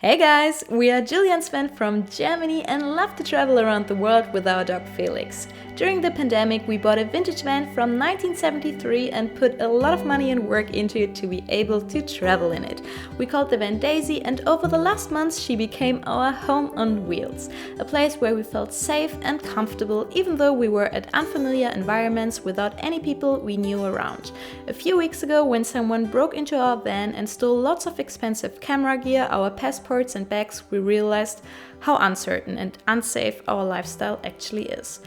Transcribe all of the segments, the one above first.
Hey guys, we are Julia and Sven from Germany and love to travel around the world with our dog Felix. During the pandemic, we bought a vintage van from 1973 and put a lot of money and work into it to be able to travel in it. We called the van Daisy, and over the last months she became our home on wheels. A place where we felt safe and comfortable even though we were at unfamiliar environments without any people we knew around. A few weeks ago, when someone broke into our van and stole lots of expensive camera gear, our passports and bags, we realized how uncertain and unsafe our lifestyle actually is.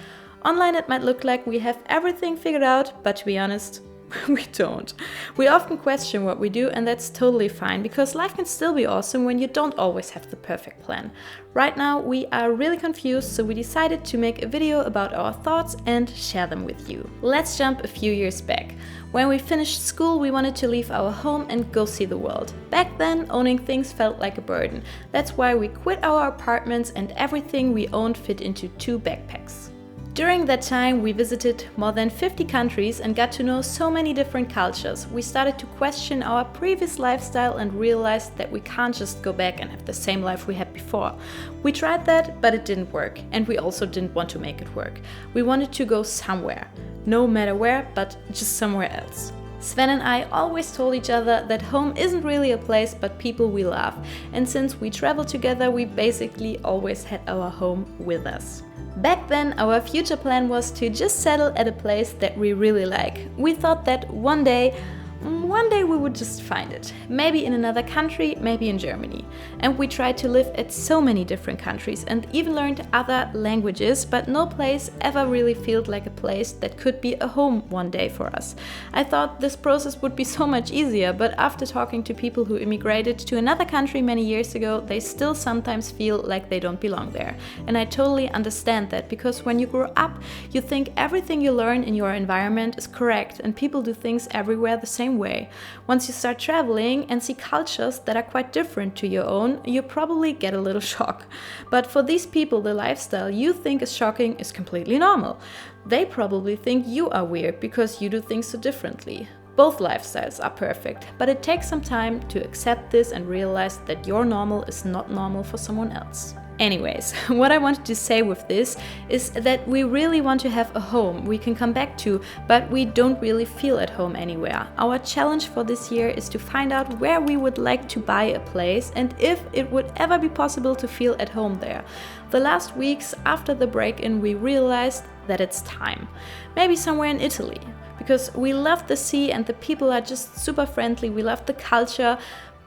Online it might look like we have everything figured out, but to be honest, we don't. We often question what we do, and that's totally fine, because life can still be awesome when you don't always have the perfect plan. Right now we are really confused, so we decided to make a video about our thoughts and share them with you. Let's jump a few years back. When we finished school, we wanted to leave our home and go see the world. Back then, owning things felt like a burden. That's why we quit our apartments and everything we owned fit into 2 backpacks. During that time, we visited more than 50 countries and got to know so many different cultures. We started to question our previous lifestyle and realized that we can't just go back and have the same life we had before. We tried that, but it didn't work, and we also didn't want to make it work. We wanted to go somewhere. No matter where, but just somewhere else. Sven and I always told each other that home isn't really a place, but people we love. And since we travel together, we basically always had our home with us. Back then, our future plan was to just settle at a place that we really like. We thought that one day we would just find it. Maybe in another country, maybe in Germany. And we tried to live at so many different countries and even learned other languages, but no place ever really felt like a place that could be a home one day for us. I thought this process would be so much easier, but after talking to people who immigrated to another country many years ago, they still sometimes feel like they don't belong there. And I totally understand that, because when you grow up, you think everything you learn in your environment is correct and people do things everywhere the same way. Once you start traveling and see cultures that are quite different to your own, you probably get a little shock. But for these people, the lifestyle you think is shocking is completely normal. They probably think you are weird because you do things so differently. Both lifestyles are perfect, but it takes some time to accept this and realize that your normal is not normal for someone else. Anyways, what I wanted to say with this is that we really want to have a home we can come back to, but we don't really feel at home anywhere. Our challenge for this year is to find out where we would like to buy a place and if it would ever be possible to feel at home there. The last weeks after the break-in, we realized that it's time. Maybe somewhere in Italy, because we love the sea and the people are just super friendly, we love the culture.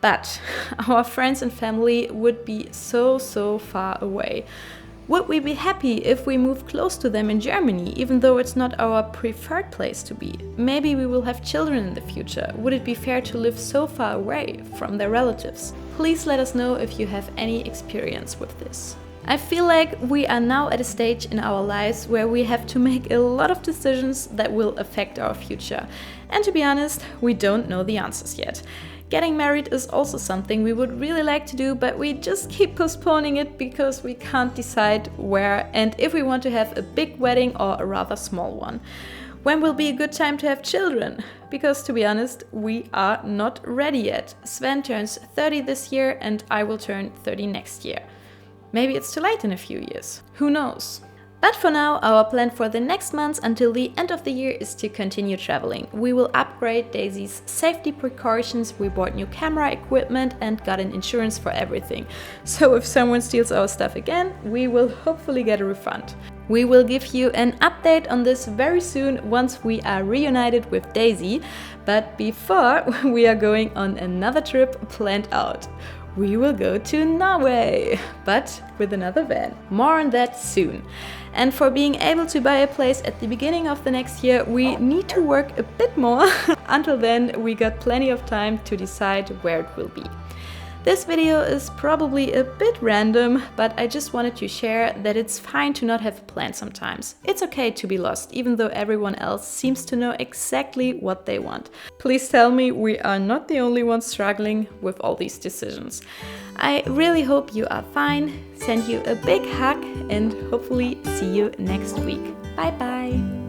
But our friends and family would be so far away. Would we be happy if we moved close to them in Germany, even though it's not our preferred place to be? Maybe we will have children in the future. Would it be fair to live so far away from their relatives? Please let us know if you have any experience with this. I feel like we are now at a stage in our lives where we have to make a lot of decisions that will affect our future. And to be honest, we don't know the answers yet. Getting married is also something we would really like to do, but we just keep postponing it because we can't decide where and if we want to have a big wedding or a rather small one. When will be a good time to have children? Because to be honest, we are not ready yet. Sven turns 30 this year and I will turn 30 next year. Maybe it's too late in a few years. Who knows? But for now, our plan for the next months until the end of the year is to continue traveling. We will upgrade Daisy's safety precautions, we bought new camera equipment and got an insurance for everything. So if someone steals our stuff again, we will hopefully get a refund. We will give you an update on this very soon once we are reunited with Daisy. But before, we are going on another trip planned out. We will go to Norway, but with another van. More on that soon. And for being able to buy a place at the beginning of the next year, we need to work a bit more. Until then, we got plenty of time to decide where it will be. This video is probably a bit random, but I just wanted to share that it's fine to not have a plan sometimes. It's okay to be lost, even though everyone else seems to know exactly what they want. Please tell me we are not the only ones struggling with all these decisions. I really hope you are fine, send you a big hug and hopefully see you next week. Bye bye!